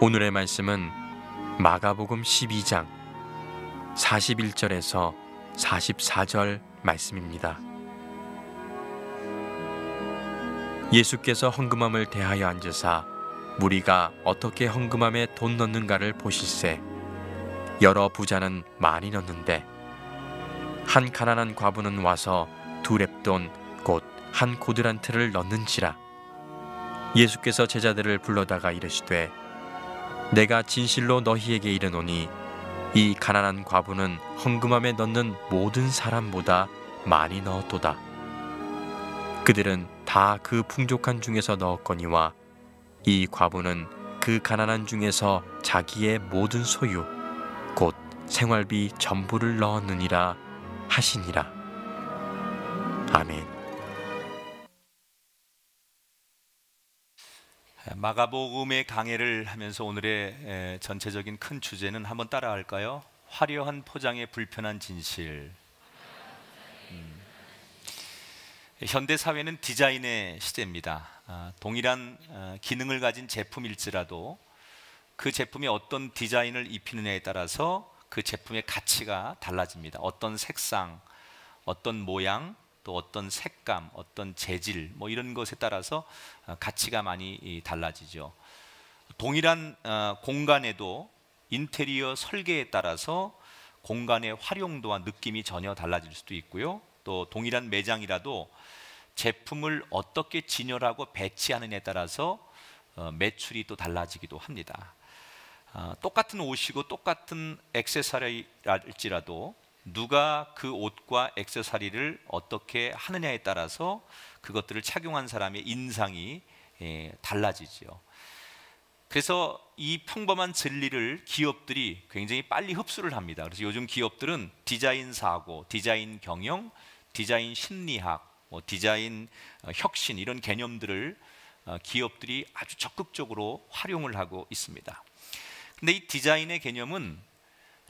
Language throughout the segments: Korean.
오늘의 말씀은 마가복음 12장 41절에서 44절 말씀입니다. 예수께서 헌금함을 대하여 앉으사 무리가 어떻게 헌금함에 돈 넣는가를 보실세. 여러 부자는 많이 넣는데 한 가난한 과부는 와서 두 렙돈 곧 한 고드란트를 넣는지라. 예수께서 제자들을 불러다가 이르시되 내가 진실로 너희에게 이르노니 이 가난한 과부는 헌금함에 넣는 모든 사람보다 많이 넣었도다. 그들은 다 그 풍족한 중에서 넣었거니와 이 과부는 그 가난한 중에서 자기의 모든 소유 곧 생활비 전부를 넣었느니라 하시니라. 아멘. 마가복음의 강해를 하면서 오늘의 전체적인 큰 주제는 한번 따라할까요? 화려한 포장의 불편한 진실. 현대 사회는 디자인의 시대입니다. 동일한 기능을 가진 제품일지라도 그 제품이 어떤 디자인을 입히느냐에 따라서 그 제품의 가치가 달라집니다. 어떤 색상, 어떤 모양, 또 어떤 색감, 어떤 재질, 뭐 이런 것에 따라서 가치가 많이 달라지죠. 동일한 공간에도 인테리어 설계에 따라서 공간의 활용도와 느낌이 전혀 달라질 수도 있고요. 또 동일한 매장이라도 제품을 어떻게 진열하고 배치하느냐에 따라서 매출이 또 달라지기도 합니다. 똑같은 옷이고 똑같은 액세서리랄지라도 누가 그 옷과 액세서리를 어떻게 하느냐에 따라서 그것들을 착용한 사람의 인상이 달라지죠. 그래서 이 평범한 진리를 기업들이 굉장히 빨리 흡수를 합니다. 그래서 요즘 기업들은 디자인 사고, 디자인 경영, 디자인 심리학, 디자인 혁신 이런 개념들을 기업들이 아주 적극적으로 활용을 하고 있습니다. 근데 이 디자인의 개념은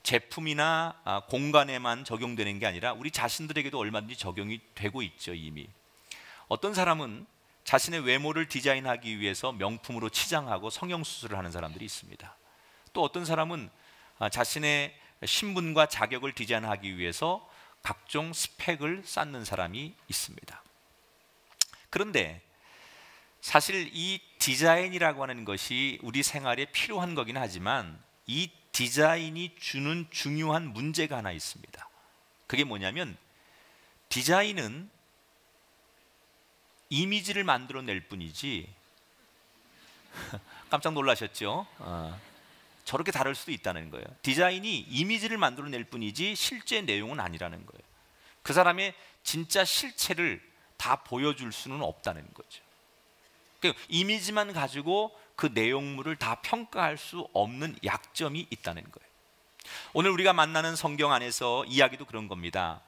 제품이나 공간에만 적용되는 게 아니라 우리 자신들에게도 얼마든지 적용이 되고 있죠. 이미 어떤 사람은 자신의 외모를 디자인하기 위해서 명품으로 치장하고 성형수술을 하는 사람들이 있습니다. 또 어떤 사람은 자신의 신분과 자격을 디자인하기 위해서 각종 스펙을 쌓는 사람이 있습니다. 그런데 사실 이 디자인이라고 하는 것이 우리 생활에 필요한 거긴 하지만 이 디자인이 주는 중요한 문제가 하나 있습니다. 그게 뭐냐면 디자인은 이미지를 만들어낼 뿐이지 깜짝 놀라셨죠? 저렇게 다를 수도 있다는 거예요. 디자인이 이미지를 만들어낼 뿐이지 실제 내용은 아니라는 거예요. 그 사람의 진짜 실체를 다 보여줄 수는 없다는 거죠. 그러니까 이미지만 가지고 그 내용물을 다 평가할 수 없는 약점이 있다는 거예요. 오늘 우리가 만나는 성경 안에서 이야기도 그런 겁니다.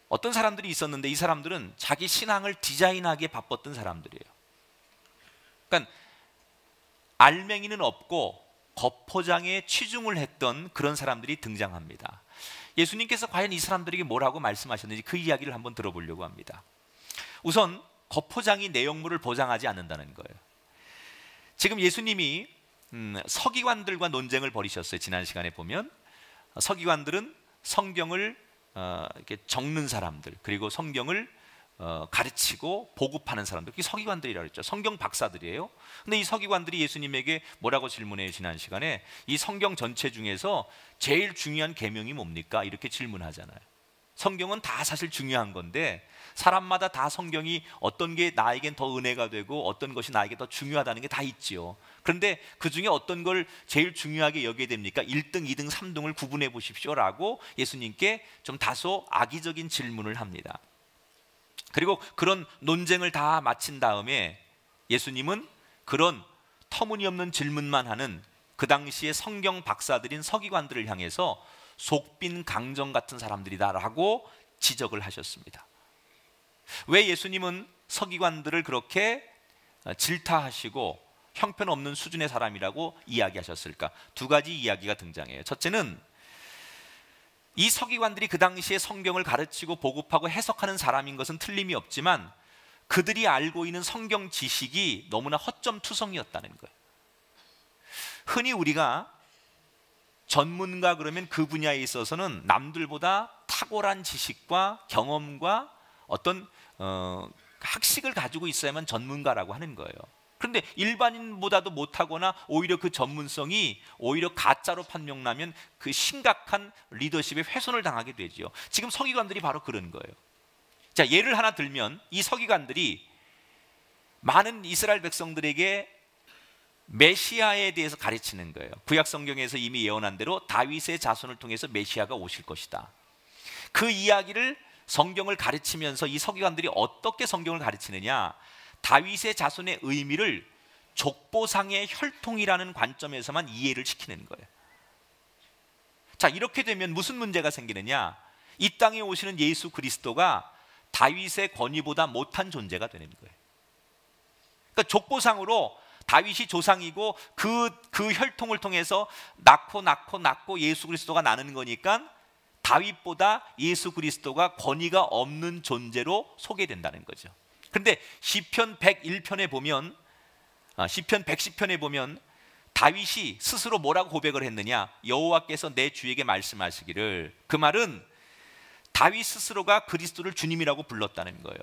어떤 사람들이 있었는데 이 사람들은 자기 신앙을 디자인하기에 바빴던 사람들이에요. 그러니까 알맹이는 없고 겉포장에 치중을 했던 그런 사람들이 등장합니다. 예수님께서 과연 이 사람들에게 뭐라고 말씀하셨는지 그 이야기를 한번 들어보려고 합니다. 우선 겉포장이 내용물을 보장하지 않는다는 거예요. 지금 예수님이 서기관들과 논쟁을 벌이셨어요. 지난 시간에 보면 서기관들은 성경을 이렇게 적는 사람들, 그리고 성경을 가르치고 보급하는 사람들, 그게 서기관들이라고 했죠. 성경 박사들이에요. 근데 이 서기관들이 예수님에게 뭐라고 질문해요? 지난 시간에 이 성경 전체 중에서 제일 중요한 계명이 뭡니까? 이렇게 질문하잖아요. 성경은 다 사실 중요한 건데 사람마다 다 성경이 어떤 게 나에겐 더 은혜가 되고 어떤 것이 나에게 더 중요하다는 게 다 있지요. 그런데 그 중에 어떤 걸 제일 중요하게 여겨야 됩니까? 1등, 2등, 3등을 구분해 보십시오 라고 예수님께 좀 다소 악의적인 질문을 합니다. 그리고 그런 논쟁을 다 마친 다음에 예수님은 그런 터무니없는 질문만 하는 그 당시에 성경 박사들인 서기관들을 향해서 속빈 강정 같은 사람들이다라고 지적을 하셨습니다. 왜 예수님은 서기관들을 그렇게 질타하시고 형편없는 수준의 사람이라고 이야기하셨을까? 두 가지 이야기가 등장해요. 첫째는 이 서기관들이 그 당시에 성경을 가르치고 보급하고 해석하는 사람인 것은 틀림이 없지만 그들이 알고 있는 성경 지식이 너무나 허점투성이었다는 거예요. 흔히 우리가 전문가 그러면 그 분야에 있어서는 남들보다 탁월한 지식과 경험과 어떤 학식을 가지고 있어야만 전문가라고 하는 거예요. 그런데 일반인보다도 못하거나 오히려 그 전문성이 오히려 가짜로 판명나면 그 심각한 리더십에 훼손을 당하게 되죠. 지금 서기관들이 바로 그런 거예요. 자, 예를 하나 들면 이 서기관들이 많은 이스라엘 백성들에게 메시아에 대해서 가르치는 거예요. 구약 성경에서 이미 예언한 대로 다윗의 자손을 통해서 메시아가 오실 것이다. 그 이야기를 성경을 가르치면서 이 서기관들이 어떻게 성경을 가르치느냐, 다윗의 자손의 의미를 족보상의 혈통이라는 관점에서만 이해를 시키는 거예요. 자, 이렇게 되면 무슨 문제가 생기느냐, 이 땅에 오시는 예수 그리스도가 다윗의 권위보다 못한 존재가 되는 거예요. 그러니까 족보상으로 다윗이 조상이고 그 혈통을 통해서 낳고 예수 그리스도가 나는 거니까 다윗보다 예수 그리스도가 권위가 없는 존재로 소개된다는 거죠. 그런데 시편 101편에 보면, 시편 110편에 보면 다윗이 스스로 뭐라고 고백을 했느냐, 여호와께서 내 주에게 말씀하시기를, 그 말은 다윗 스스로가 그리스도를 주님이라고 불렀다는 거예요.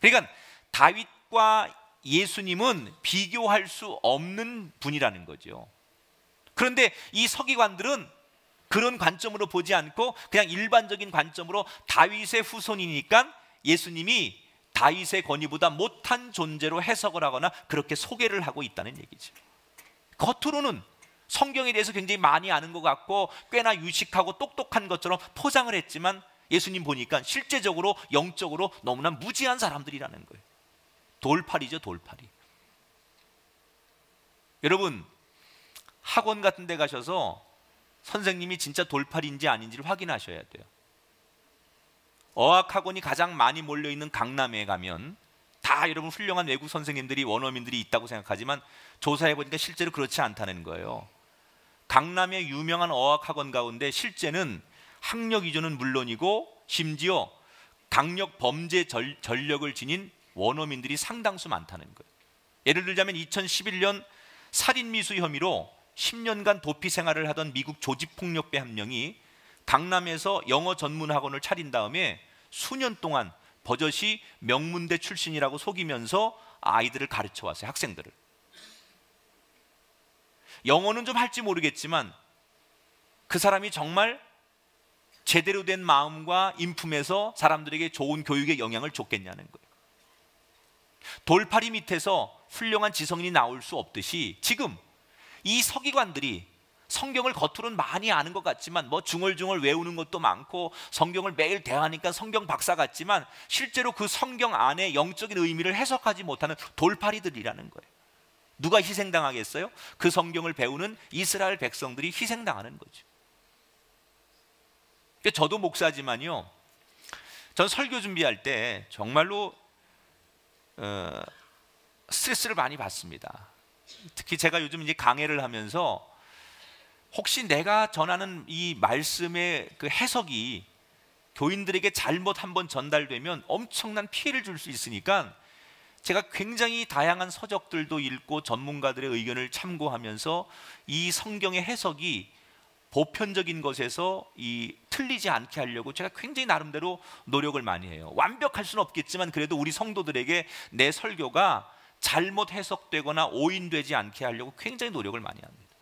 그러니까 다윗과 예수님은 비교할 수 없는 분이라는 거죠. 그런데 이 서기관들은 그런 관점으로 보지 않고 그냥 일반적인 관점으로 다윗의 후손이니까 예수님이 다윗의 권위보다 못한 존재로 해석을 하거나 그렇게 소개를 하고 있다는 얘기죠. 겉으로는 성경에 대해서 굉장히 많이 아는 것 같고 꽤나 유식하고 똑똑한 것처럼 포장을 했지만 예수님 보니까 실제적으로 영적으로 너무나 무지한 사람들이라는 거예요. 돌팔이죠, 돌팔이. 여러분, 학원 같은 데 가셔서 선생님이 진짜 돌팔이인지 아닌지를 확인하셔야 돼요. 어학학원이 가장 많이 몰려있는 강남에 가면 다 여러분 훌륭한 외국 선생님들이, 원어민들이 있다고 생각하지만 조사해보니까 실제로 그렇지 않다는 거예요. 강남의 유명한 어학학원 가운데 실제는 학력 위조는 물론이고 심지어 강력 범죄 전력을 지닌 원어민들이 상당수 많다는 거예요. 예를 들자면 2011년 살인미수 혐의로 10년간 도피 생활을 하던 미국 조직폭력배 한 명이 강남에서 영어 전문 학원을 차린 다음에 수년 동안 버젓이 명문대 출신이라고 속이면서 아이들을 가르쳐 왔어요. 학생들을. 영어는 좀 할지 모르겠지만 그 사람이 정말 제대로 된 마음과 인품에서 사람들에게 좋은 교육의 영향을 줬겠냐는 거예요. 돌팔이 밑에서 훌륭한 지성인이 나올 수 없듯이 지금 이 서기관들이 성경을 겉으로는 많이 아는 것 같지만 뭐 중얼중얼 외우는 것도 많고 성경을 매일 대하니까 성경 박사 같지만 실제로 그 성경 안에 영적인 의미를 해석하지 못하는 돌팔이들이라는 거예요. 누가 희생당하겠어요? 그 성경을 배우는 이스라엘 백성들이 희생당하는 거죠. 저도 목사지만요, 전 설교 준비할 때 정말로 스트레스를 많이 받습니다. 특히 제가 요즘 이제 강해를 하면서 혹시 내가 전하는 이 말씀의 그 해석이 교인들에게 잘못 한번 전달되면 엄청난 피해를 줄 수 있으니까 제가 굉장히 다양한 서적들도 읽고 전문가들의 의견을 참고하면서 이 성경의 해석이 보편적인 것에서 틀리지 않게 하려고 제가 굉장히 나름대로 노력을 많이 해요. 완벽할 수는 없겠지만 그래도 우리 성도들에게 내 설교가 잘못 해석되거나 오인되지 않게 하려고 굉장히 노력을 많이 합니다.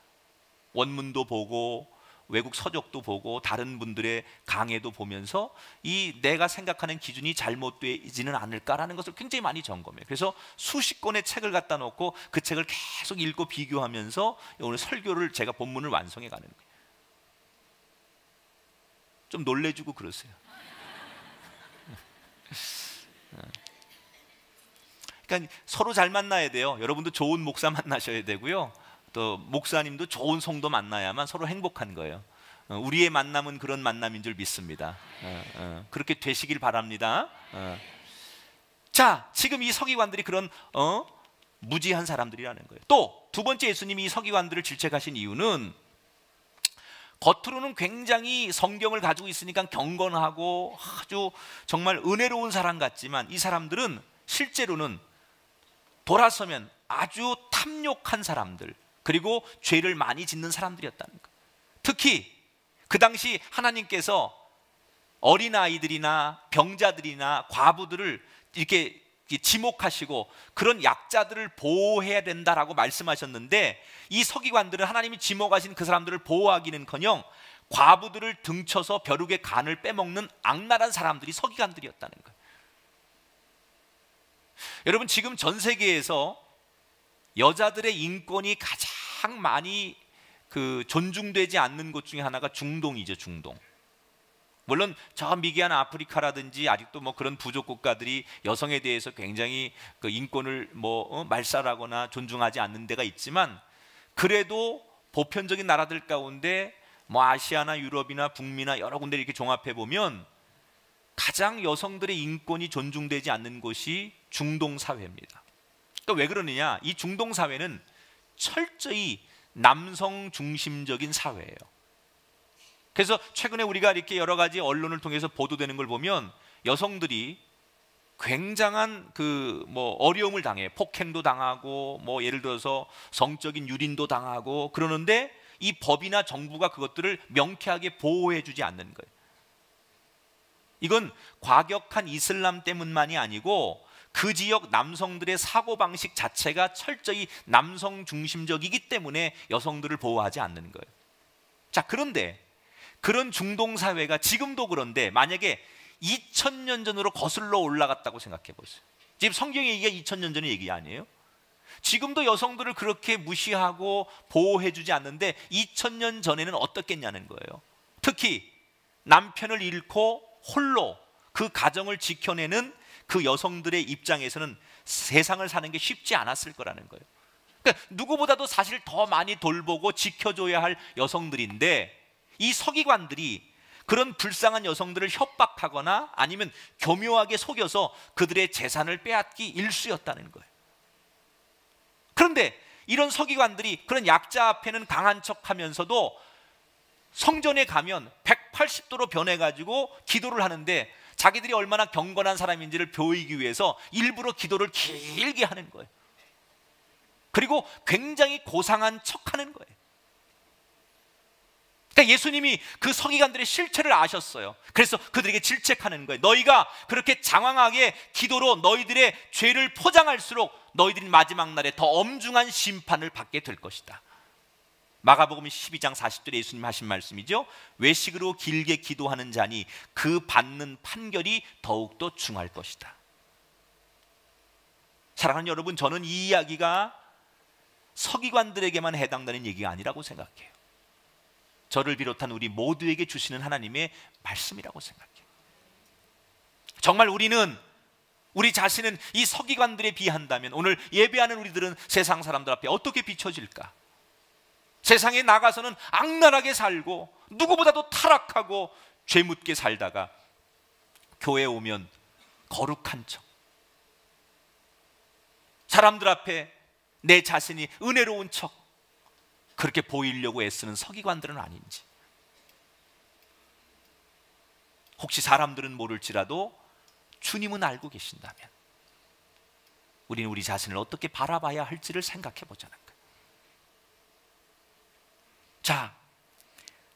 원문도 보고 외국 서적도 보고 다른 분들의 강해도 보면서 내가 생각하는 기준이 잘못되지는 않을까라는 것을 굉장히 많이 점검해요. 그래서 수십 권의 책을 갖다 놓고 그 책을 계속 읽고 비교하면서 오늘 설교를 제가 본문을 완성해 가는 거예요. 좀 놀래주고 그러세요. 그러니까 서로 잘 만나야 돼요. 여러분도 좋은 목사 만나셔야 되고요. 또 목사님도 좋은 성도 만나야만 서로 행복한 거예요. 우리의 만남은 그런 만남인 줄 믿습니다. 그렇게 되시길 바랍니다. 자, 지금 이 서기관들이 그런 무지한 사람들이라는 거예요. 또 두 번째, 예수님이 이 서기관들을 질책하신 이유는 겉으로는 굉장히 성경을 가지고 있으니까 경건하고 아주 정말 은혜로운 사람 같지만 이 사람들은 실제로는 돌아서면 아주 탐욕한 사람들, 그리고 죄를 많이 짓는 사람들이었다는 거예요. 특히 그 당시 하나님께서 어린아이들이나 병자들이나 과부들을 이렇게 지목하시고 그런 약자들을 보호해야 된다라고 말씀하셨는데, 이 서기관들은 하나님이 지목하신 그 사람들을 보호하기는커녕 과부들을 등쳐서 벼룩의 간을 빼먹는 악랄한 사람들이 서기관들이었다는 거예요. 여러분, 지금 전 세계에서 여자들의 인권이 가장 많이 존중되지 않는 곳 중에 하나가 중동이죠. 중동. 물론 저 미개한 아프리카라든지 아직도 그런 부족 국가들이 여성에 대해서 굉장히 그 인권을 말살하거나 존중하지 않는 데가 있지만, 그래도 보편적인 나라들 가운데 아시아나 유럽이나 북미나 여러 군데 이렇게 종합해 보면 가장 여성들의 인권이 존중되지 않는 곳이 중동 사회입니다. 그러니까 왜 그러느냐? 이 중동 사회는 철저히 남성 중심적인 사회예요. 그래서 최근에 우리가 이렇게 여러 가지 언론을 통해서 보도되는 걸 보면 여성들이 굉장한 어려움을 당해. 폭행도 당하고 예를 들어서 성적인 유린도 당하고 그러는데 이 법이나 정부가 그것들을 명쾌하게 보호해 주지 않는 거예요. 이건 과격한 이슬람 때문만이 아니고 그 지역 남성들의 사고방식 자체가 철저히 남성 중심적이기 때문에 여성들을 보호하지 않는 거예요. 자, 그런데 그런 중동 사회가 지금도 그런데 만약에 2000년 전으로 거슬러 올라갔다고 생각해 보세요. 지금 성경의 얘기가 2000년 전의 얘기 아니에요? 지금도 여성들을 그렇게 무시하고 보호해 주지 않는데 2000년 전에는 어떻겠냐는 거예요. 특히 남편을 잃고 홀로 그 가정을 지켜내는 그 여성들의 입장에서는 세상을 사는 게 쉽지 않았을 거라는 거예요. 그러니까 누구보다도 사실 더 많이 돌보고 지켜줘야 할 여성들인데, 이 서기관들이 그런 불쌍한 여성들을 협박하거나 아니면 교묘하게 속여서 그들의 재산을 빼앗기 일쑤였다는 거예요. 그런데 이런 서기관들이 그런 약자 앞에는 강한 척하면서도 성전에 가면 180도로 변해가지고 기도를 하는데, 자기들이 얼마나 경건한 사람인지를 보이기 위해서 일부러 기도를 길게 하는 거예요. 그리고 굉장히 고상한 척하는 거예요. 그러니까 예수님이 그 서기관들의 실체를 아셨어요. 그래서 그들에게 질책하는 거예요. 너희가 그렇게 장황하게 기도로 너희들의 죄를 포장할수록 너희들이 마지막 날에 더 엄중한 심판을 받게 될 것이다. 마가복음 12장 40절에 예수님 하신 말씀이죠. 외식으로 길게 기도하는 자니 그 받는 판결이 더욱더 중할 것이다. 사랑하는 여러분, 저는 이 이야기가 서기관들에게만 해당되는 얘기가 아니라고 생각해요. 저를 비롯한 우리 모두에게 주시는 하나님의 말씀이라고 생각해요. 정말 우리 자신은 이 서기관들에 비한다면 오늘 예배하는 우리들은 세상 사람들 앞에 어떻게 비춰질까? 세상에 나가서는 악랄하게 살고 누구보다도 타락하고 죄묻게 살다가 교회에 오면 거룩한 척, 사람들 앞에 내 자신이 은혜로운 척 그렇게 보이려고 애쓰는 서기관들은 아닌지, 혹시 사람들은 모를지라도 주님은 알고 계신다면 우리는 우리 자신을 어떻게 바라봐야 할지를 생각해 보자는 거예요. 자,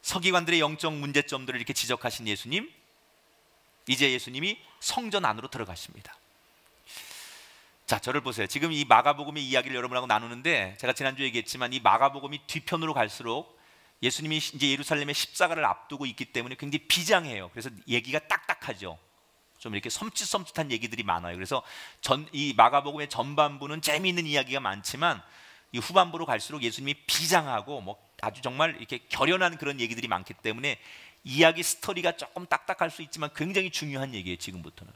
서기관들의 영적 문제점들을 이렇게 지적하신 예수님, 이제 예수님이 성전 안으로 들어가십니다. 자, 저를 보세요. 지금 이 마가복음의 이야기를 여러분하고 나누는데, 제가 지난주에 얘기했지만 이 마가복음이 뒤편으로 갈수록 예수님이 이제 예루살렘의 십자가를 앞두고 있기 때문에 굉장히 비장해요. 그래서 얘기가 딱딱하죠. 좀 이렇게 섬찟한 얘기들이 많아요. 그래서 이 마가복음의 전반부는 재미있는 이야기가 많지만 이 후반부로 갈수록 예수님이 비장하고 아주 정말 이렇게 결연한 그런 얘기들이 많기 때문에 이야기 스토리가 조금 딱딱할 수 있지만 굉장히 중요한 얘기예요. 지금부터는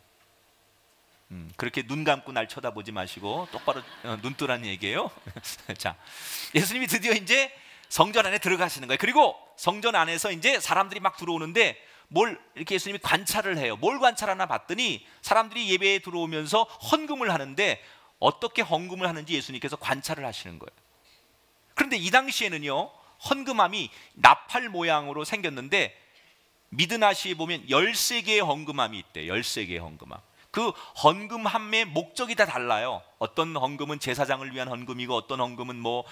그렇게 눈 감고 날 쳐다보지 마시고 똑바로 눈 뜨라는 얘기예요. 자, 예수님이 드디어 이제 성전 안에 들어가시는 거예요. 그리고 성전 안에서 이제 사람들이 막 들어오는데 뭘 이렇게 예수님이 관찰을 해요. 뭘 관찰하나 봤더니 사람들이 예배에 들어오면서 헌금을 하는데 어떻게 헌금을 하는지 예수님께서 관찰을 하시는 거예요. 그런데 이 당시에는요, 헌금함이 나팔 모양으로 생겼는데 미드나시에 보면 13개의 헌금함이 있대요. 13개의 헌금함. 그 헌금 함의 목적이 다 달라요. 어떤 헌금은 제사장을 위한 헌금이고, 어떤 헌금은 뭐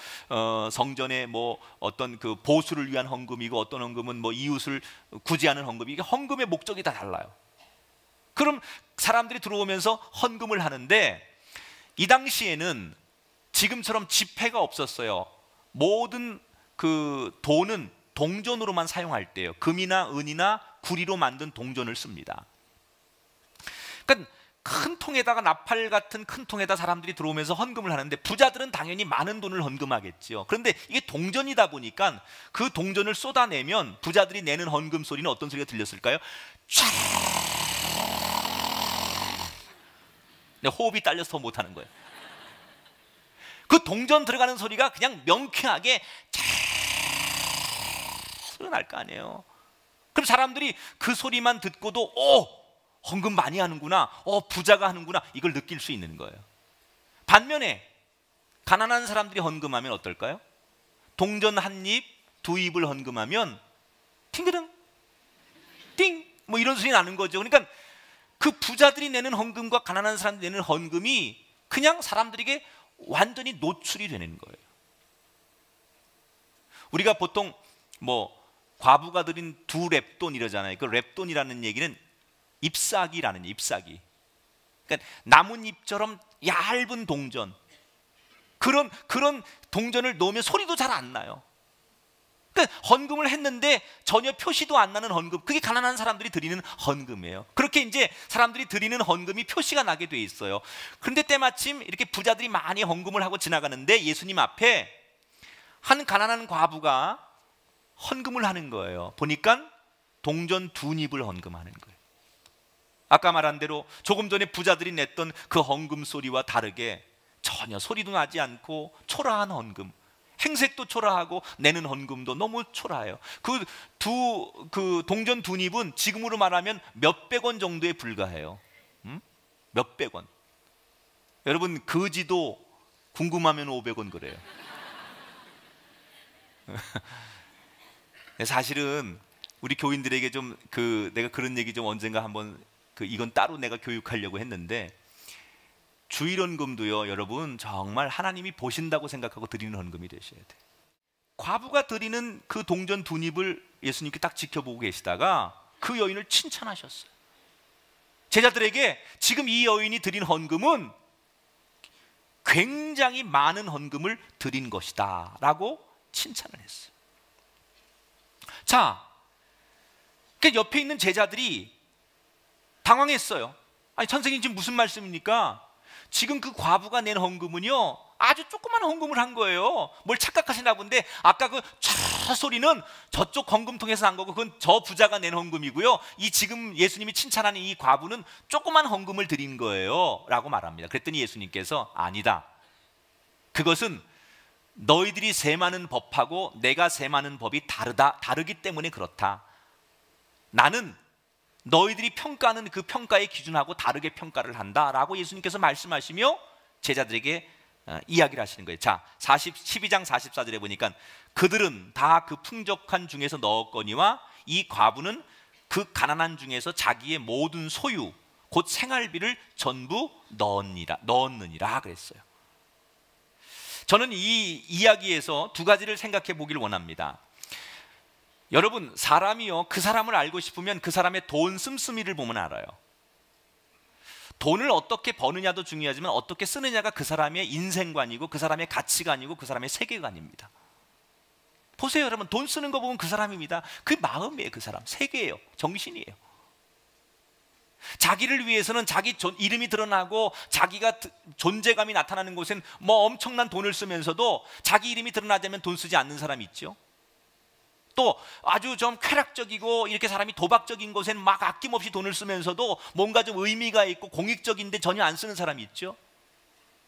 성전의 뭐 어떤 그 보수를 위한 헌금이고, 어떤 헌금은 뭐 이웃을 구제하는 헌금이, 이게 헌금의 목적이 다 달라요. 그럼 사람들이 들어오면서 헌금을 하는데, 이 당시에는 지금처럼 지폐가 없었어요. 모든 그 돈은 동전으로만 사용할 때요. 금이나 은이나 구리로 만든 동전을 씁니다. 그러니까 큰 통에다가, 나팔 같은 큰 통에다 사람들이 들어오면서 헌금을 하는데, 부자들은 당연히 많은 돈을 헌금하겠죠. 그런데 이게 동전이다 보니까 그 동전을 쏟아내면 부자들이 내는 헌금 소리는 어떤 소리가 들렸을까요? 촤. 호흡이 딸려서 못하는 거예요. 그 동전 들어가는 소리가 그냥 명쾌하게 소리가 날 거 아니에요. 그럼 사람들이 그 소리만 듣고도 헌금 많이 하는구나, 부자가 하는구나, 이걸 느낄 수 있는 거예요. 반면에 가난한 사람들이 헌금하면 어떨까요? 동전 한 입, 두 입을 헌금하면 팅그릉 띵 뭐 이런 소리 나는 거죠. 그러니까 그 부자들이 내는 헌금과 가난한 사람들이 내는 헌금이 그냥 사람들에게 완전히 노출이 되는 거예요. 우리가 보통 뭐 과부가 드린 두 렙돈 이러잖아요. 그 렙돈이라는 얘기는 잎사귀라는, 잎사귀. 그러니까 나뭇잎처럼 얇은 동전, 그런 동전을 놓으면 소리도 잘 안 나요. 그러니까 헌금을 했는데 전혀 표시도 안 나는 헌금, 그게 가난한 사람들이 드리는 헌금이에요. 그렇게 이제 사람들이 드리는 헌금이 표시가 나게 돼 있어요. 그런데 때마침 이렇게 부자들이 많이 헌금을 하고 지나가는데 예수님 앞에 한 가난한 과부가 헌금을 하는 거예요. 보니까 동전 두 잎을 헌금하는 거예요. 아까 말한 대로 조금 전에 부자들이 냈던 그 헌금 소리와 다르게 전혀 소리도 나지 않고 초라한 헌금, 행색도 초라하고 내는 헌금도 너무 초라해요. 그 동전 두 잎은 지금으로 말하면 몇백 원 정도에 불과해요. 몇백 원. 여러분, 거지도 궁금하면 500원 그래요. 사실은 우리 교인들에게 좀 내가 그런 얘기 좀 언젠가 한번 이건 따로 내가 교육하려고 했는데, 주일헌금도요, 여러분 정말 하나님이 보신다고 생각하고 드리는 헌금이 되셔야 돼요. 과부가 드리는 그 동전 두 잎을 예수님께 딱 지켜보고 계시다가 그 여인을 칭찬하셨어요. 제자들에게 지금 이 여인이 드린 헌금은 굉장히 많은 헌금을 드린 것이다 라고 칭찬을 했어요. 자, 그 옆에 있는 제자들이 당황했어요. 아니, 선생님 지금 무슨 말씀입니까? 지금 그 과부가 낸 헌금은요, 아주 조그만 헌금을 한 거예요. 뭘 착각하시나 본데, 아까 그 촤 소리는 저쪽 헌금통에서 난 거고, 그건 저 부자가 낸 헌금이고요, 이 지금 예수님이 칭찬하는 이 과부는 조그만 헌금을 드린 거예요 라고 말합니다. 그랬더니 예수님께서 아니다, 그것은 너희들이 세마는 법하고 내가 세마는 법이 다르기 때문에 그렇다. 나는 너희들이 평가하는 그 평가의 기준하고 다르게 평가를 한다라고 예수님께서 말씀하시며 제자들에게 이야기를 하시는 거예요. 자, 12장 44절에 보니까 그들은 다 그 풍족한 중에서 넣었거니와 이 과부는 그 가난한 중에서 자기의 모든 소유 곧 생활비를 전부 넣었느니라 그랬어요. 저는 이 이야기에서 두 가지를 생각해 보기를 원합니다. 여러분, 사람이요, 그 사람을 알고 싶으면 그 사람의 돈 씀씀이를 보면 알아요. 돈을 어떻게 버느냐도 중요하지만 어떻게 쓰느냐가 그 사람의 인생관이고 그 사람의 가치관이고 그 사람의 세계관입니다. 보세요, 여러분, 돈 쓰는 거 보면 그 사람입니다. 그 마음이에요, 그 사람, 세계예요, 정신이에요. 자기를 위해서는 자기 이름이 드러나고 자기가 존재감이 나타나는 곳엔 뭐 엄청난 돈을 쓰면서도 자기 이름이 드러나자면 돈 쓰지 않는 사람이 있죠. 또 아주 좀 쾌락적이고 이렇게 사람이 도박적인 곳엔 막 아낌없이 돈을 쓰면서도 뭔가 좀 의미가 있고 공익적인데 전혀 안 쓰는 사람이 있죠.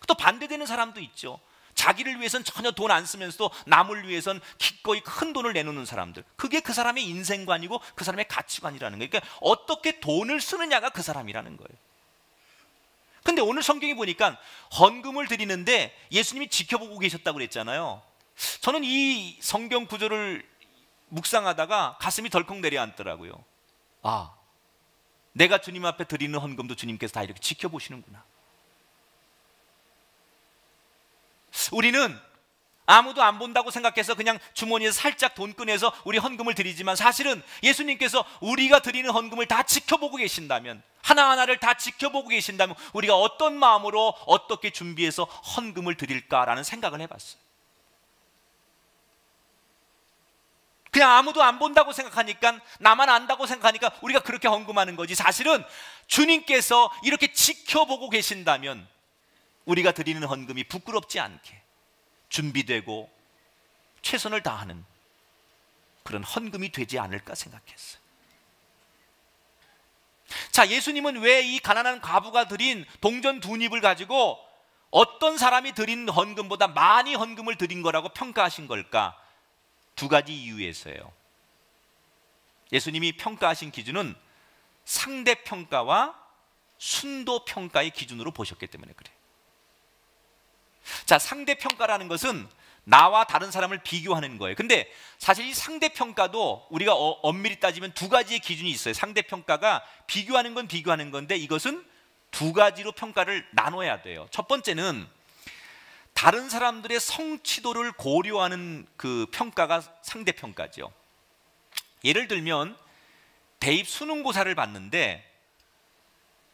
또 반대되는 사람도 있죠. 자기를 위해서는 전혀 돈 안 쓰면서도 남을 위해서는 기꺼이 큰 돈을 내놓는 사람들, 그게 그 사람의 인생관이고 그 사람의 가치관이라는 거예요. 그러니까 어떻게 돈을 쓰느냐가 그 사람이라는 거예요. 근데 오늘 성경에 보니까 헌금을 드리는데 예수님이 지켜보고 계셨다고 그랬잖아요. 저는 이 성경 구절을 묵상하다가 가슴이 덜컥 내려앉더라고요. 아, 내가 주님 앞에 드리는 헌금도 주님께서 다 이렇게 지켜보시는구나. 우리는 아무도 안 본다고 생각해서 그냥 주머니에서 살짝 돈 꺼내서 우리 헌금을 드리지만, 사실은 예수님께서 우리가 드리는 헌금을 다 지켜보고 계신다면, 하나하나를 다 지켜보고 계신다면 우리가 어떤 마음으로 어떻게 준비해서 헌금을 드릴까라는 생각을 해봤어요. 그냥 아무도 안 본다고 생각하니까, 나만 안다고 생각하니까 우리가 그렇게 헌금하는 거지, 사실은 주님께서 이렇게 지켜보고 계신다면 우리가 드리는 헌금이 부끄럽지 않게 준비되고 최선을 다하는 그런 헌금이 되지 않을까 생각했어요. 자, 예수님은 왜 이 가난한 과부가 드린 동전 2닙을 가지고 어떤 사람이 드린 헌금보다 많이 헌금을 드린 거라고 평가하신 걸까? 2가지 이유에서예요. 예수님이 평가하신 기준은 상대평가와 순도평가의 기준으로 보셨기 때문에 그래요. 자, 상대평가라는 것은 나와 다른 사람을 비교하는 거예요. 근데 사실 이 상대평가도 우리가 엄밀히 따지면 2가지의 기준이 있어요. 상대평가가 비교하는 건 비교하는 건데, 이것은 2가지로 평가를 나눠야 돼요. 첫 번째는 다른 사람들의 성취도를 고려하는 그 평가가 상대평가죠. 예를 들면 대입 수능고사를 봤는데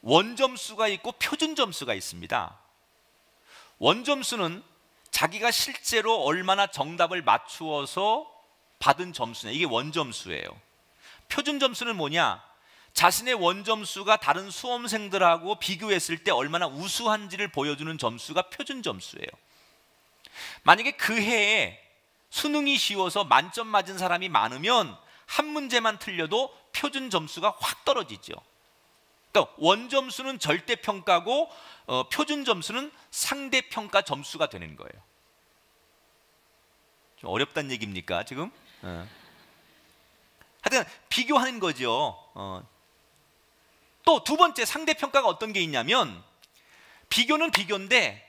원점수가 있고 표준점수가 있습니다. 원점수는 자기가 실제로 얼마나 정답을 맞추어서 받은 점수냐, 이게 원점수예요. 표준점수는 뭐냐? 자신의 원점수가 다른 수험생들하고 비교했을 때 얼마나 우수한지를 보여주는 점수가 표준점수예요. 만약에 그 해에 수능이 쉬워서 만점 맞은 사람이 많으면 한 문제만 틀려도 표준점수가 확 떨어지죠. 그러니까 원점수는 절대평가고 표준점수는 상대평가 점수가 되는 거예요. 좀 어렵다는 얘기입니까 지금? 하여튼 비교하는 거죠. 또 2번째 상대평가가 어떤 게 있냐면, 비교는 비교인데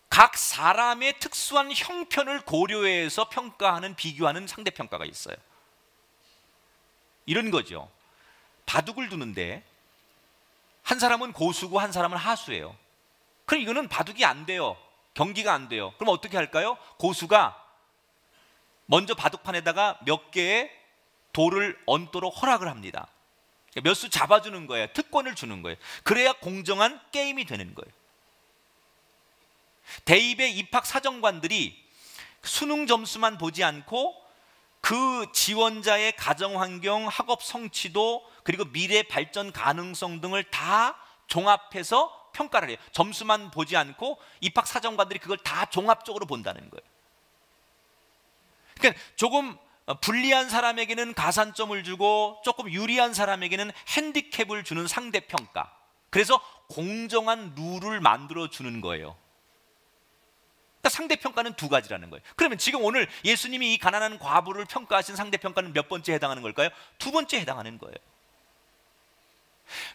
각 사람의 특수한 형편을 고려해서 평가하는, 비교하는 상대평가가 있어요. 이런 거죠. 바둑을 두는데 한 사람은 고수고 한 사람은 하수예요. 그럼 이거는 바둑이 안 돼요. 경기가 안 돼요. 그럼 어떻게 할까요? 고수가 먼저 바둑판에다가 몇 개의 돌을 얹도록 허락을 합니다. 몇 수 잡아주는 거예요. 특권을 주는 거예요. 그래야 공정한 게임이 되는 거예요. 대입의 입학 사정관들이 수능 점수만 보지 않고 그 지원자의 가정환경, 학업 성취도, 그리고 미래 발전 가능성 등을 다 종합해서 평가를 해요. 점수만 보지 않고 입학 사정관들이 그걸 다 종합적으로 본다는 거예요. 그러니까 조금 불리한 사람에게는 가산점을 주고 조금 유리한 사람에게는 핸디캡을 주는 상대평가. 그래서 공정한 룰을 만들어 주는 거예요. 그러니까 상대평가는 2가지라는 거예요. 그러면 지금 오늘 예수님이 이 가난한 과부를 평가하신 상대평가는 몇 번째 해당하는 걸까요? 2번째 해당하는 거예요.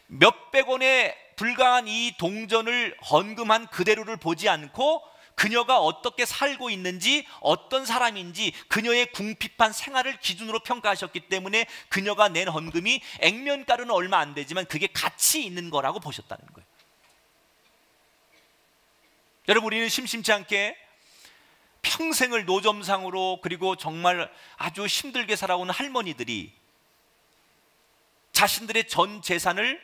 몇백 원에 불과한 이 동전을 헌금한 그대로를 보지 않고 그녀가 어떻게 살고 있는지, 어떤 사람인지, 그녀의 궁핍한 생활을 기준으로 평가하셨기 때문에 그녀가 낸 헌금이 액면가로는 얼마 안 되지만 그게 가치 있는 거라고 보셨다는 거예요. 여러분, 우리는 심심치 않게 평생을 노점상으로, 그리고 정말 아주 힘들게 살아온 할머니들이 자신들의 전 재산을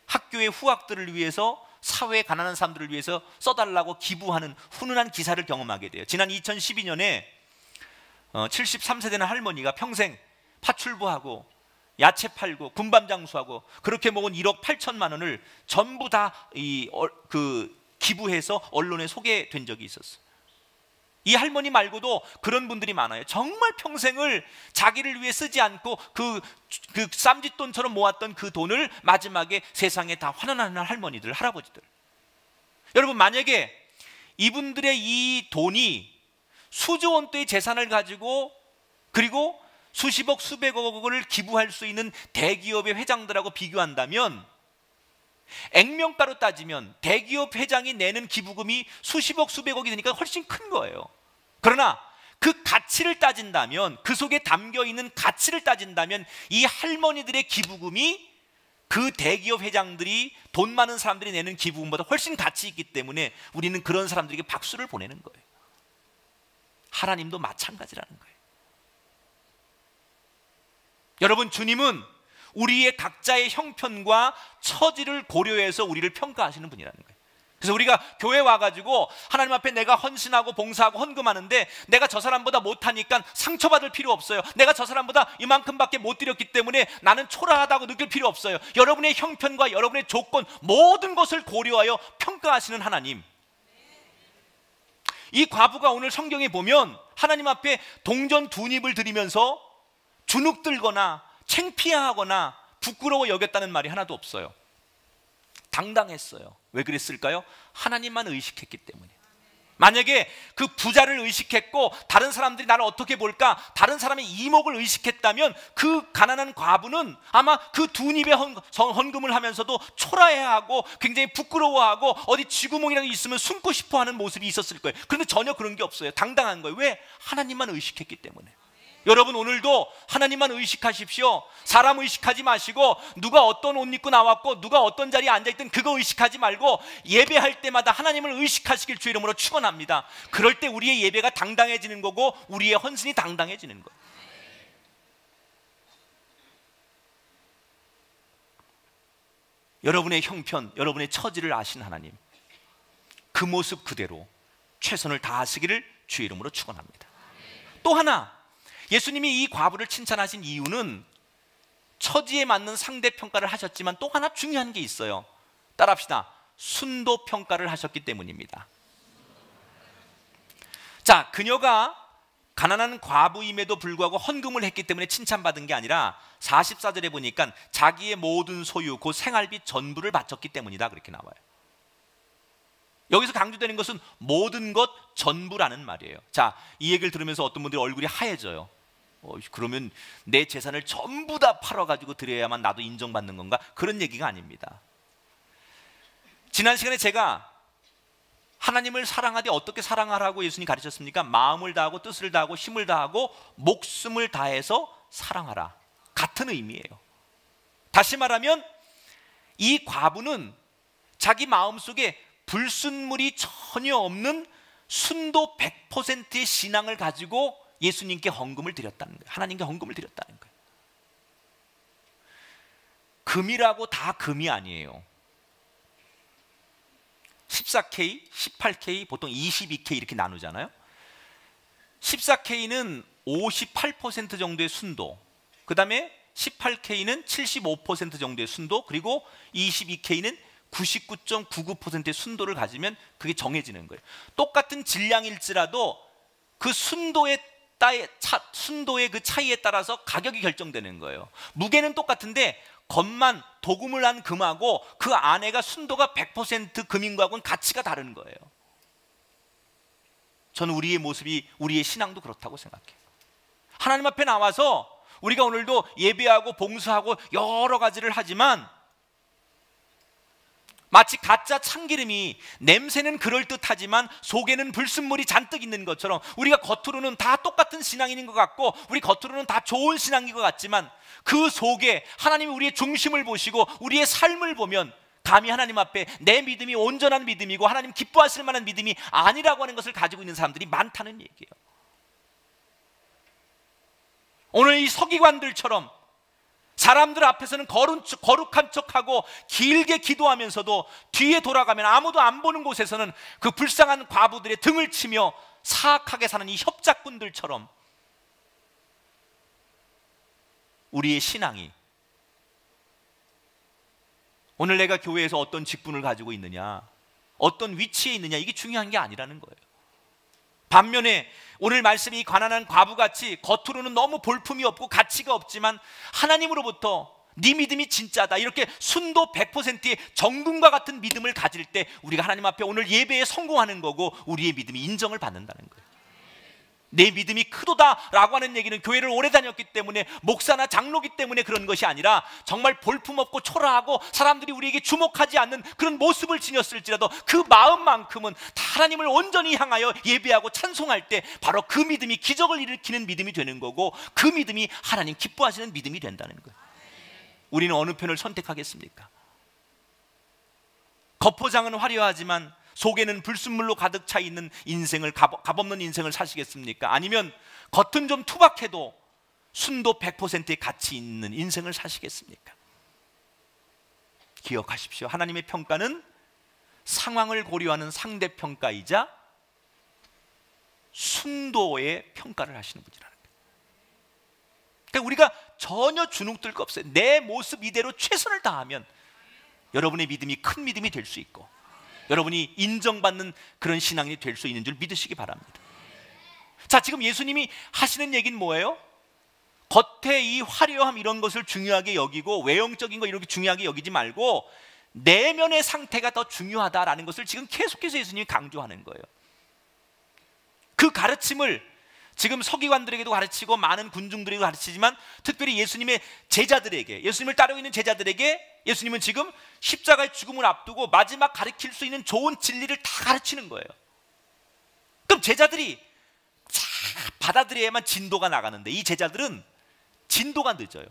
학교의 후학들을 위해서, 사회의 가난한 사람들을 위해서 써달라고 기부하는 훈훈한 기사를 경험하게 돼요. 지난 2012년에 73세 되는 할머니가 평생 파출부하고 야채 팔고 군밤 장수하고 그렇게 모은 1억 8천만 원을 전부 다 기부해서 언론에 소개된 적이 있었어요. 이 할머니 말고도 그런 분들이 많아요. 정말 평생을 자기를 위해 쓰지 않고 그 쌈짓돈처럼 모았던 그 돈을 마지막에 세상에 다 환원하는 할머니들, 할아버지들. 여러분, 만약에 이분들의 이 돈이 수조 원대의 재산을 가지고, 그리고 수십억, 수백억을 기부할 수 있는 대기업의 회장들하고 비교한다면, 액면가로 따지면 대기업 회장이 내는 기부금이 수십억, 수백억이 되니까 훨씬 큰 거예요. 그러나 그 가치를 따진다면, 그 속에 담겨 있는 가치를 따진다면 이 할머니들의 기부금이 그 대기업 회장들이 돈 많은 사람들이 내는 기부금보다 훨씬 가치 있기 때문에 우리는 그런 사람들에게 박수를 보내는 거예요. 하나님도 마찬가지라는 거예요. 여러분, 주님은 우리의 각자의 형편과 처지를 고려해서 우리를 평가하시는 분이라는 거예요. 그래서 우리가 교회 와가지고 하나님 앞에 내가 헌신하고 봉사하고 헌금하는데 내가 저 사람보다 못하니까 상처받을 필요 없어요. 내가 저 사람보다 이만큼밖에 못 드렸기 때문에 나는 초라하다고 느낄 필요 없어요. 여러분의 형편과 여러분의 조건 모든 것을 고려하여 평가하시는 하나님. 이 과부가 오늘 성경에 보면 하나님 앞에 동전 2닙을 드리면서 주눅들거나 창피하거나 부끄러워 여겼다는 말이 하나도 없어요. 당당했어요. 왜 그랬을까요? 하나님만 의식했기 때문에. 만약에 그 부자를 의식했고 다른 사람들이 나를 어떻게 볼까, 다른 사람의 이목을 의식했다면 그 가난한 과부는 아마 그 2닙의 헌금을 하면서도 초라해하고 굉장히 부끄러워하고 어디 쥐구멍이라도 있으면 숨고 싶어하는 모습이 있었을 거예요. 그런데 전혀 그런 게 없어요. 당당한 거예요. 왜? 하나님만 의식했기 때문에. 여러분, 오늘도 하나님만 의식하십시오. 사람 의식하지 마시고 누가 어떤 옷 입고 나왔고 누가 어떤 자리에 앉아있든 그거 의식하지 말고 예배할 때마다 하나님을 의식하시길 주 이름으로 축원합니다. 그럴 때 우리의 예배가 당당해지는 거고 우리의 헌신이 당당해지는 거예요. 여러분의 형편, 여러분의 처지를 아신 하나님, 그 모습 그대로 최선을 다하시기를 주 이름으로 축원합니다. 또 하나, 예수님이 이 과부를 칭찬하신 이유는 처지에 맞는 상대평가를 하셨지만 또 하나 중요한 게 있어요. 따라합시다. 순도평가를 하셨기 때문입니다. 자, 그녀가 가난한 과부임에도 불구하고 헌금을 했기 때문에 칭찬받은 게 아니라 44절에 보니까 자기의 모든 소유, 곧 생활비 전부를 바쳤기 때문이다, 그렇게 나와요. 여기서 강조되는 것은 모든 것 전부라는 말이에요. 자, 이 얘기를 들으면서 어떤 분들이 얼굴이 하얘져요. 그러면 내 재산을 전부 다 팔아가지고 드려야만 나도 인정받는 건가? 그런 얘기가 아닙니다. 지난 시간에 제가 하나님을 사랑하되 어떻게 사랑하라고 예수님이 가르쳤습니까? 마음을 다하고 뜻을 다하고 힘을 다하고 목숨을 다해서 사랑하라. 같은 의미예요. 다시 말하면 이 과부는 자기 마음속에 불순물이 전혀 없는 순도 100%의 신앙을 가지고 예수님께 헌금을 드렸다는 거예요. 하나님께 헌금을 드렸다는 거예요. 금이라고 다 금이 아니에요. 14K, 18K, 보통 22K 이렇게 나누잖아요. 14K는 58% 정도의 순도, 그 다음에 18K는 75% 정도의 순도, 그리고 22K는 99.99%의 순도를 가지면 그게 정해지는 거예요. 똑같은 질량일지라도 그 순도의 그 차이에 따라서 가격이 결정되는 거예요. 무게는 똑같은데 겉만 도금을 한 금하고 그 안에가 순도가 100% 금인 거하고는 가치가 다른 거예요. 저는 우리의 모습이, 우리의 신앙도 그렇다고 생각해요. 하나님 앞에 나와서 우리가 오늘도 예배하고 봉사하고 여러 가지를 하지만 마치 가짜 참기름이 냄새는 그럴듯하지만 속에는 불순물이 잔뜩 있는 것처럼 우리가 겉으로는 다 똑같은 신앙인인 것 같고 우리 겉으로는 다 좋은 신앙인 것 같지만 그 속에 하나님이 우리의 중심을 보시고 우리의 삶을 보면 감히 하나님 앞에 내 믿음이 온전한 믿음이고 하나님 기뻐하실 만한 믿음이 아니라고 하는 것을 가지고 있는 사람들이 많다는 얘기예요. 오늘 이 서기관들처럼 사람들 앞에서는 거룩한 척하고 길게 기도하면서도 뒤에 돌아가면 아무도 안 보는 곳에서는 그 불쌍한 과부들의 등을 치며 사악하게 사는 이 협작꾼들처럼 우리의 신앙이, 오늘 내가 교회에서 어떤 직분을 가지고 있느냐, 어떤 위치에 있느냐, 이게 중요한 게 아니라는 거예요. 반면에 오늘 말씀이 가난한 과부같이 겉으로는 너무 볼품이 없고 가치가 없지만 하나님으로부터 네 믿음이 진짜다, 이렇게 순도 100%의 정금과 같은 믿음을 가질 때 우리가 하나님 앞에 오늘 예배에 성공하는 거고 우리의 믿음이 인정을 받는다는 거예요. 내 믿음이 크도다라고 하는 얘기는 교회를 오래 다녔기 때문에, 목사나 장로기 때문에 그런 것이 아니라 정말 볼품없고 초라하고 사람들이 우리에게 주목하지 않는 그런 모습을 지녔을지라도 그 마음만큼은 하나님을 온전히 향하여 예배하고 찬송할 때 바로 그 믿음이 기적을 일으키는 믿음이 되는 거고 그 믿음이 하나님 기뻐하시는 믿음이 된다는 거예요. 우리는 어느 편을 선택하겠습니까? 겉포장은 화려하지만 속에는 불순물로 가득 차 있는 인생을, 값없는 인생을 사시겠습니까? 아니면 겉은 좀 투박해도 순도 100%의 가치 있는 인생을 사시겠습니까? 기억하십시오. 하나님의 평가는 상황을 고려하는 상대평가이자 순도의 평가를 하시는 분이라는 거예요. 그러니까 우리가 전혀 주눅들 거 없어요. 내 모습 이대로 최선을 다하면 여러분의 믿음이 큰 믿음이 될 수 있고 여러분이 인정받는 그런 신앙이 될 수 있는 줄 믿으시기 바랍니다. 자, 지금 예수님이 하시는 얘기는 뭐예요? 겉에 이 화려함 이런 것을 중요하게 여기고 외형적인 거 이렇게 중요하게 여기지 말고 내면의 상태가 더 중요하다라는 것을 지금 계속해서 예수님이 강조하는 거예요. 그 가르침을 지금 서기관들에게도 가르치고 많은 군중들에게도 가르치지만 특별히 예수님의 제자들에게, 예수님을 따르고 있는 제자들에게 예수님은 지금 십자가의 죽음을 앞두고 마지막 가르칠 수 있는 좋은 진리를 다 가르치는 거예요. 그럼 제자들이 잘 받아들여야만 진도가 나가는데 이 제자들은 진도가 늦어요.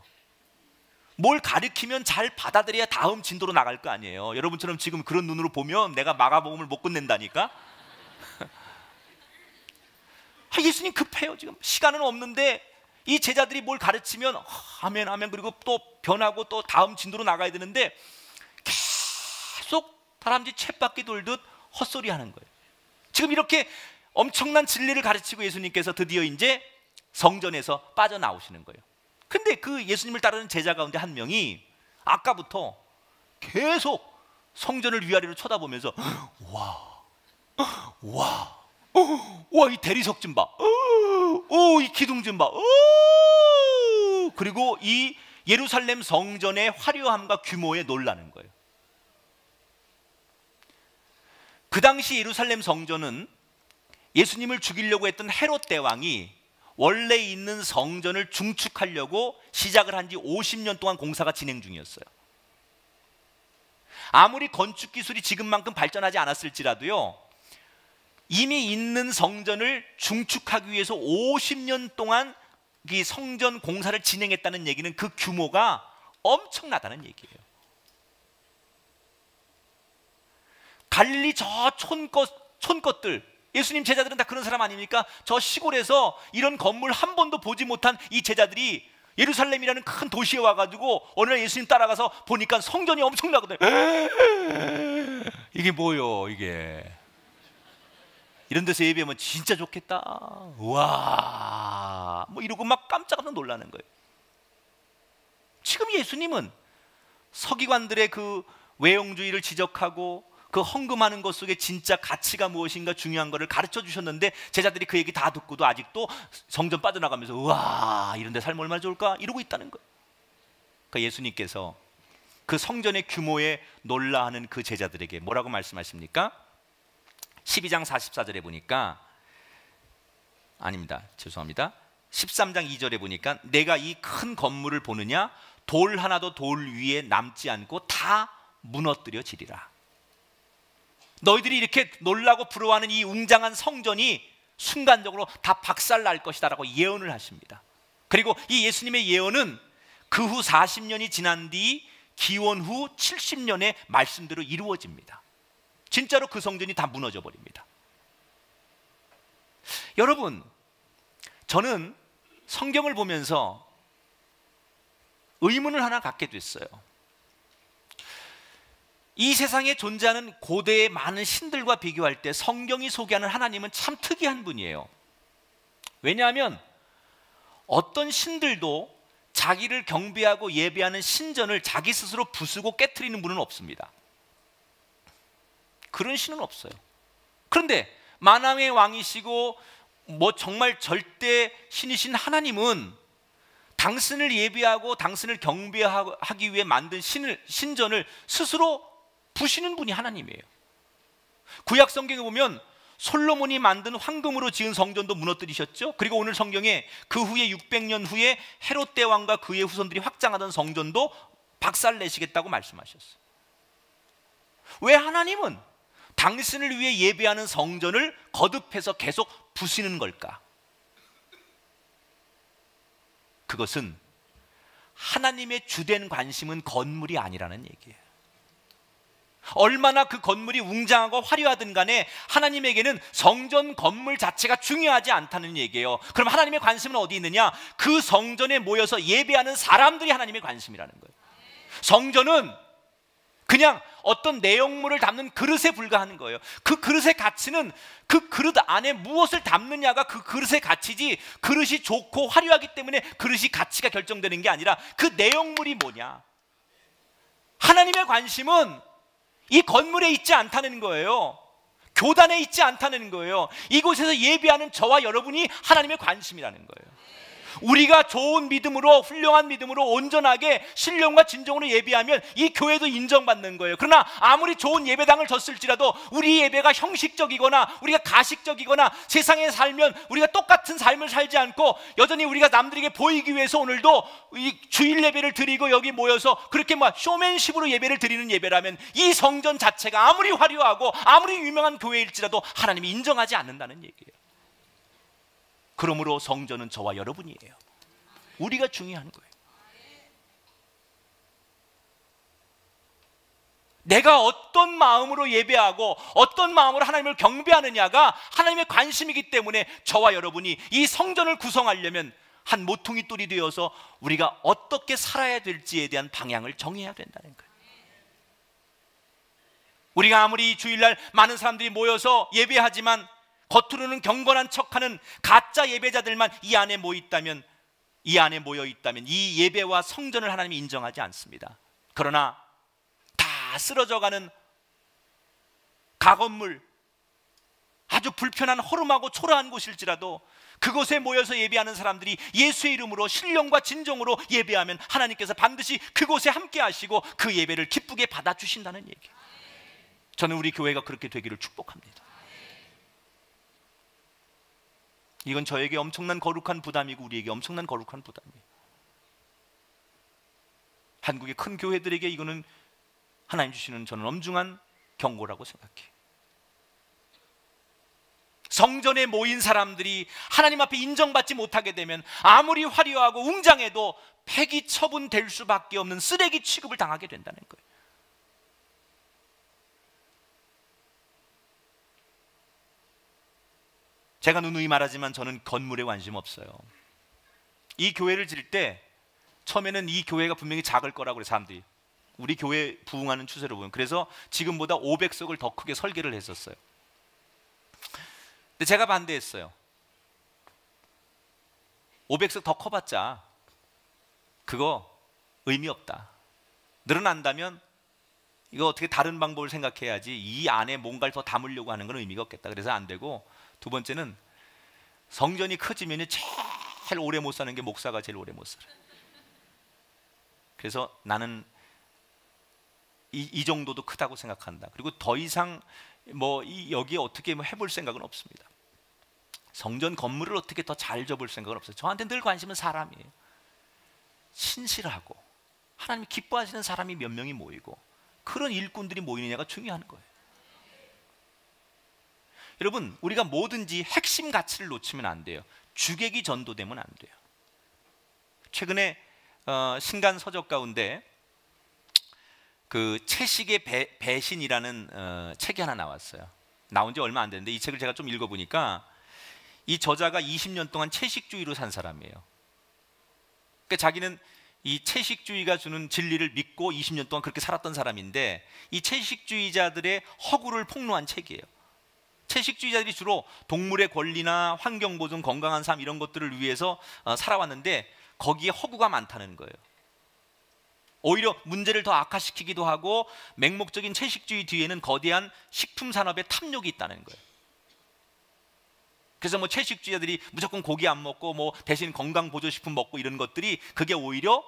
뭘 가르치면 잘 받아들여야 다음 진도로 나갈 거 아니에요. 여러분처럼 지금 그런 눈으로 보면 내가 마가복음을 못 끝낸다니까. 예수님 급해요. 지금 시간은 없는데 이 제자들이 뭘 가르치면 아멘 아멘 그리고 또 변하고 또 다음 진도로 나가야 되는데 계속 다람쥐 쳇바퀴 돌듯 헛소리 하는 거예요. 지금 이렇게 엄청난 진리를 가르치고 예수님께서 드디어 이제 성전에서 빠져나오시는 거예요. 근데 그 예수님을 따르는 제자 가운데 한 명이 아까부터 계속 성전을 위아래로 쳐다보면서 와, 이 대리석 좀 봐. 이 기둥 좀 봐. 그리고 이 예루살렘 성전의 화려함과 규모에 놀라는 거예요. 그 당시 예루살렘 성전은 예수님을 죽이려고 했던 헤롯 대왕이 원래 있는 성전을 중축하려고 시작을 한 지 50년 동안 공사가 진행 중이었어요. 아무리 건축 기술이 지금만큼 발전하지 않았을지라도요, 이미 있는 성전을 중축하기 위해서 50년 동안 이 성전 공사를 진행했다는 얘기는 그 규모가 엄청나다는 얘기예요. 갈릴리 저 촌것들, 예수님 제자들은 다 그런 사람 아닙니까? 저 시골에서 이런 건물 한 번도 보지 못한 이 제자들이 예루살렘이라는 큰 도시에 와가지고 어느 날 예수님 따라가서 보니까 성전이 엄청나거든요. 이게 뭐요 이게? 이런 데서 예배하면 진짜 좋겠다. 와, 뭐 이러고 막 깜짝깜짝 놀라는 거예요. 지금 예수님은 서기관들의 그 외형주의를 지적하고 그 헌금하는 것 속에 진짜 가치가 무엇인가 중요한 것을 가르쳐 주셨는데 제자들이 그 얘기 다 듣고도 아직도 성전 빠져나가면서 우와 이런 데 살면 얼마나 좋을까 이러고 있다는 거예요. 그러니까 예수님께서 그 성전의 규모에 놀라하는 그 제자들에게 뭐라고 말씀하십니까? 12장 44절에 보니까 아닙니다. 죄송합니다. 13장 2절에 보니까 내가 이 큰 건물을 보느냐 돌 하나도 돌 위에 남지 않고 다 무너뜨려지리라. 너희들이 이렇게 놀라고 부러워하는 이 웅장한 성전이 순간적으로 다 박살날 것이다 라고 예언을 하십니다. 그리고 이 예수님의 예언은 그 후 40년이 지난 뒤 기원 후 70년의 말씀대로 이루어집니다. 진짜로 그 성전이 다 무너져 버립니다. 여러분, 저는 성경을 보면서 의문을 하나 갖게 됐어요. 이 세상에 존재하는 고대의 많은 신들과 비교할 때 성경이 소개하는 하나님은 참 특이한 분이에요. 왜냐하면 어떤 신들도 자기를 경배하고 예배하는 신전을 자기 스스로 부수고 깨트리는 분은 없습니다. 그런 신은 없어요. 그런데 만왕의 왕이시고 뭐 정말 절대 신이신 하나님은 당신을 예배하고 당신을 경배하기 위해 만든 신전을 스스로 부시는 분이 하나님이에요. 구약 성경에 보면 솔로몬이 만든 황금으로 지은 성전도 무너뜨리셨죠. 그리고 오늘 성경에 그 후에 600년 후에 헤롯 대왕과 그의 후손들이 확장하던 성전도 박살내시겠다고 말씀하셨어요. 왜 하나님은 당신을 위해 예배하는 성전을 거듭해서 계속 부시는 걸까? 그것은 하나님의 주된 관심은 건물이 아니라는 얘기예요. 얼마나 그 건물이 웅장하고 화려하든 간에 하나님에게는 성전 건물 자체가 중요하지 않다는 얘기예요. 그럼 하나님의 관심은 어디 있느냐? 그 성전에 모여서 예배하는 사람들이 하나님의 관심이라는 거예요. 성전은 그냥 어떤 내용물을 담는 그릇에 불과한 거예요. 그 그릇의 가치는 그 그릇 안에 무엇을 담느냐가 그 그릇의 가치지, 그릇이 좋고 화려하기 때문에 그릇이 가치가 결정되는 게 아니라 그 내용물이 뭐냐. 하나님의 관심은 이 건물에 있지 않다는 거예요. 교단에 있지 않다는 거예요. 이곳에서 예배하는 저와 여러분이 하나님의 관심이라는 거예요. 우리가 좋은 믿음으로, 훌륭한 믿음으로 온전하게 신령과 진정으로 예배하면 이 교회도 인정받는 거예요. 그러나 아무리 좋은 예배당을 졌을지라도 우리 예배가 형식적이거나 우리가 가식적이거나 세상에 살면 우리가 똑같은 삶을 살지 않고 여전히 우리가 남들에게 보이기 위해서 오늘도 이 주일 예배를 드리고 여기 모여서 그렇게 막 쇼맨십으로 예배를 드리는 예배라면 이 성전 자체가 아무리 화려하고 아무리 유명한 교회일지라도 하나님이 인정하지 않는다는 얘기예요. 그러므로 성전은 저와 여러분이에요. 우리가 중요한 거예요. 내가 어떤 마음으로 예배하고 어떤 마음으로 하나님을 경배하느냐가 하나님의 관심이기 때문에 저와 여러분이 이 성전을 구성하려면 한 모퉁이 돌이 되어서 우리가 어떻게 살아야 될지에 대한 방향을 정해야 된다는 거예요. 우리가 아무리 주일날 많은 사람들이 모여서 예배하지만 겉으로는 경건한 척하는 가짜 예배자들만 이 안에 모여 있다면 이 예배와 성전을 하나님이 인정하지 않습니다. 그러나 다 쓰러져가는 가건물, 아주 불편한 허름하고 초라한 곳일지라도 그곳에 모여서 예배하는 사람들이 예수의 이름으로 신령과 진정으로 예배하면 하나님께서 반드시 그곳에 함께 하시고 그 예배를 기쁘게 받아주신다는 얘기예요. 저는 우리 교회가 그렇게 되기를 축복합니다. 이건 저에게 엄청난 거룩한 부담이고 우리에게 엄청난 거룩한 부담이에요. 한국의 큰 교회들에게 이거는 하나님 주시는 저는 엄중한 경고라고 생각해요. 성전에 모인 사람들이 하나님 앞에 인정받지 못하게 되면 아무리 화려하고 웅장해도 폐기 처분될 수밖에 없는 쓰레기 취급을 당하게 된다는 거예요. 제가 누누이 말하지만 저는 건물에 관심 없어요. 이 교회를 질 때 처음에는 이 교회가 분명히 작을 거라고 그래요. 사람들이 우리 교회 부흥하는 추세로 보면. 그래서 지금보다 500석을 더 크게 설계를 했었어요. 근데 제가 반대했어요. 500석 더 커봤자 그거 의미 없다. 늘어난다면 이거 어떻게 다른 방법을 생각해야지 이 안에 뭔가를 더 담으려고 하는 건 의미가 없겠다. 그래서 안 되고, 두 번째는 성전이 커지면 제일 오래 못 사는 게 목사가 제일 오래 못 살아요. 그래서 나는 이 정도도 크다고 생각한다. 그리고 더 이상 여기에 어떻게 해볼 생각은 없습니다. 성전 건물을 어떻게 더 잘 접을 생각은 없어요. 저한테 늘 관심은 사람이에요. 신실하고 하나님이 기뻐하시는 사람이 몇 명이 모이고 그런 일꾼들이 모이느냐가 중요한 거예요. 여러분, 우리가 뭐든지 핵심 가치를 놓치면 안 돼요. 주객이 전도되면 안 돼요. 최근에 신간 서적 가운데 그 채식의 배신이라는 책이 하나 나왔어요. 나온 지 얼마 안 됐는데 이 책을 제가 좀 읽어보니까 이 저자가 20년 동안 채식주의로 산 사람이에요. 그러니까 자기는 이 채식주의가 주는 진리를 믿고 20년 동안 그렇게 살았던 사람인데 이 채식주의자들의 허구를 폭로한 책이에요. 채식주의자들이 주로 동물의 권리나 환경보존, 건강한 삶 이런 것들을 위해서 살아왔는데 거기에 허구가 많다는 거예요. 오히려 문제를 더 악화시키기도 하고 맹목적인 채식주의 뒤에는 거대한 식품 산업의 탐욕이 있다는 거예요. 그래서 채식주의자들이 무조건 고기 안 먹고 대신 건강 보조식품 먹고 이런 것들이 그게 오히려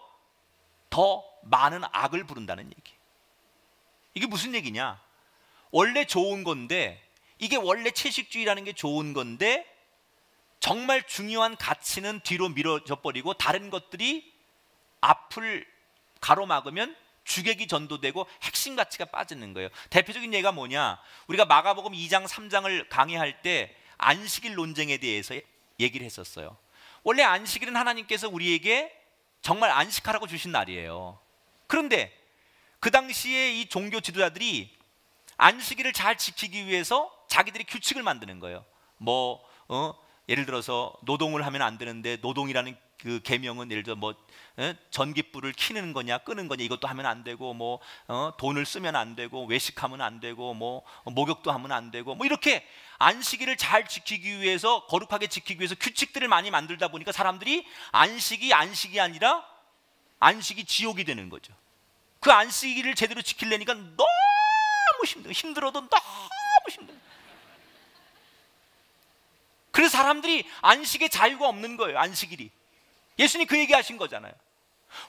더 많은 악을 부른다는 얘기예요. 이게 무슨 얘기냐? 원래 좋은 건데, 이게 원래 채식주의라는 게 좋은 건데 정말 중요한 가치는 뒤로 미뤄져 버리고 다른 것들이 앞을 가로막으면 주객이 전도되고 핵심 가치가 빠지는 거예요. 대표적인 예가 뭐냐? 우리가 마가복음 2장 3장을 강의할 때 안식일 논쟁에 대해서 얘기를 했었어요. 원래 안식일은 하나님께서 우리에게 정말 안식하라고 주신 날이에요. 그런데 그 당시에 이 종교 지도자들이 안식일을 잘 지키기 위해서 자기들이 규칙을 만드는 거예요. 예를 들어서 노동을 하면 안 되는데 노동이라는 그 계명은 예를 들어 전깃불을 켜는 거냐 끄는 거냐 이것도 하면 안 되고 돈을 쓰면 안 되고 외식하면 안 되고 목욕도 하면 안 되고 이렇게 안식일을 잘 지키기 위해서 거룩하게 지키기 위해서 규칙들을 많이 만들다 보니까 사람들이 안식이 아니라 안식이 지옥이 되는 거죠. 그 안식일을 제대로 지키려니까 너무 힘들어도 너무 힘들어. 그래서 사람들이 안식에 자유가 없는 거예요. 안식일이. 예수님 그 얘기하신 거잖아요.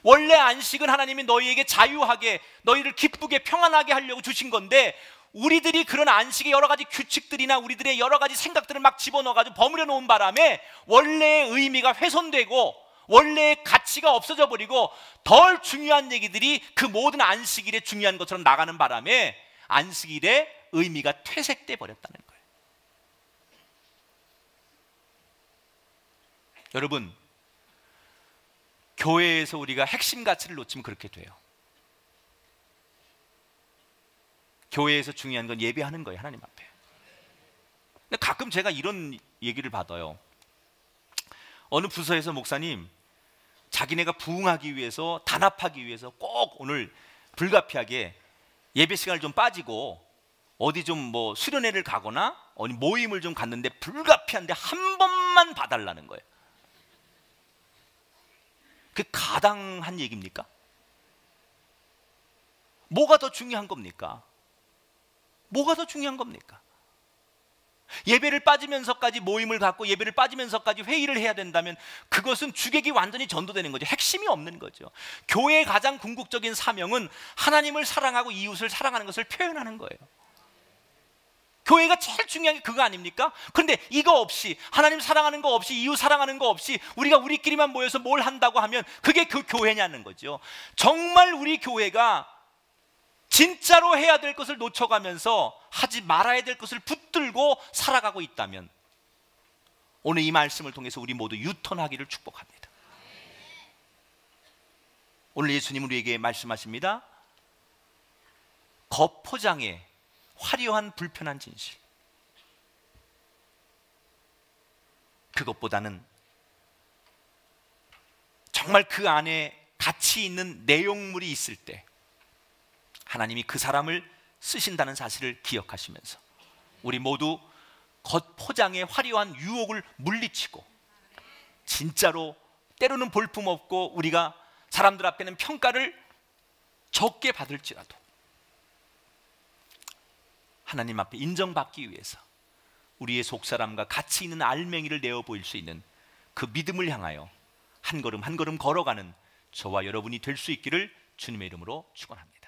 원래 안식은 하나님이 너희에게 자유하게 너희를 기쁘게 평안하게 하려고 주신 건데 우리들이 그런 안식의 여러 가지 규칙들이나 우리들의 여러 가지 생각들을 막 집어넣어가지고 버무려 놓은 바람에 원래의 의미가 훼손되고 원래의 가치가 없어져 버리고 덜 중요한 얘기들이 그 모든 안식일에 중요한 것처럼 나가는 바람에 안식일의 의미가 퇴색돼 버렸다는 거예요. 여러분, 교회에서 우리가 핵심 가치를 놓치면 그렇게 돼요. 교회에서 중요한 건 예배하는 거예요, 하나님 앞에. 근데 가끔 제가 이런 얘기를 받아요. 어느 부서에서 목사님, 자기네가 부흥하기 위해서 단합하기 위해서 꼭 오늘 불가피하게 예배 시간을 좀 빠지고 어디 좀 수련회를 가거나 어디 모임을 좀 갔는데 불가피한데 한 번만 봐달라는 거예요. 그게 가당한 얘기입니까? 뭐가 더 중요한 겁니까? 뭐가 더 중요한 겁니까? 예배를 빠지면서까지 모임을 갖고 예배를 빠지면서까지 회의를 해야 된다면 그것은 주객이 완전히 전도되는 거죠. 핵심이 없는 거죠. 교회의 가장 궁극적인 사명은 하나님을 사랑하고 이웃을 사랑하는 것을 표현하는 거예요. 교회가 제일 중요한 게 그거 아닙니까? 그런데 이거 없이 하나님 사랑하는 거 없이 이웃 사랑하는 거 없이 우리가 우리끼리만 모여서 뭘 한다고 하면 그게 그 교회냐는 거죠. 정말 우리 교회가 진짜로 해야 될 것을 놓쳐가면서 하지 말아야 될 것을 붙들고 살아가고 있다면 오늘 이 말씀을 통해서 우리 모두 유턴하기를 축복합니다. 오늘 예수님 우리에게 말씀하십니다. 겉포장에 화려한 불편한 진실, 그것보다는 정말 그 안에 가치 있는 내용물이 있을 때 하나님이 그 사람을 쓰신다는 사실을 기억하시면서 우리 모두 겉포장의 화려한 유혹을 물리치고 진짜로 때로는 볼품없고 우리가 사람들 앞에는 평가를 적게 받을지라도 하나님 앞에 인정받기 위해서 우리의 속사람과 가치 있는 알맹이를 내어 보일 수 있는 그 믿음을 향하여 한 걸음 한 걸음 걸어가는 저와 여러분이 될 수 있기를 주님의 이름으로 축원합니다.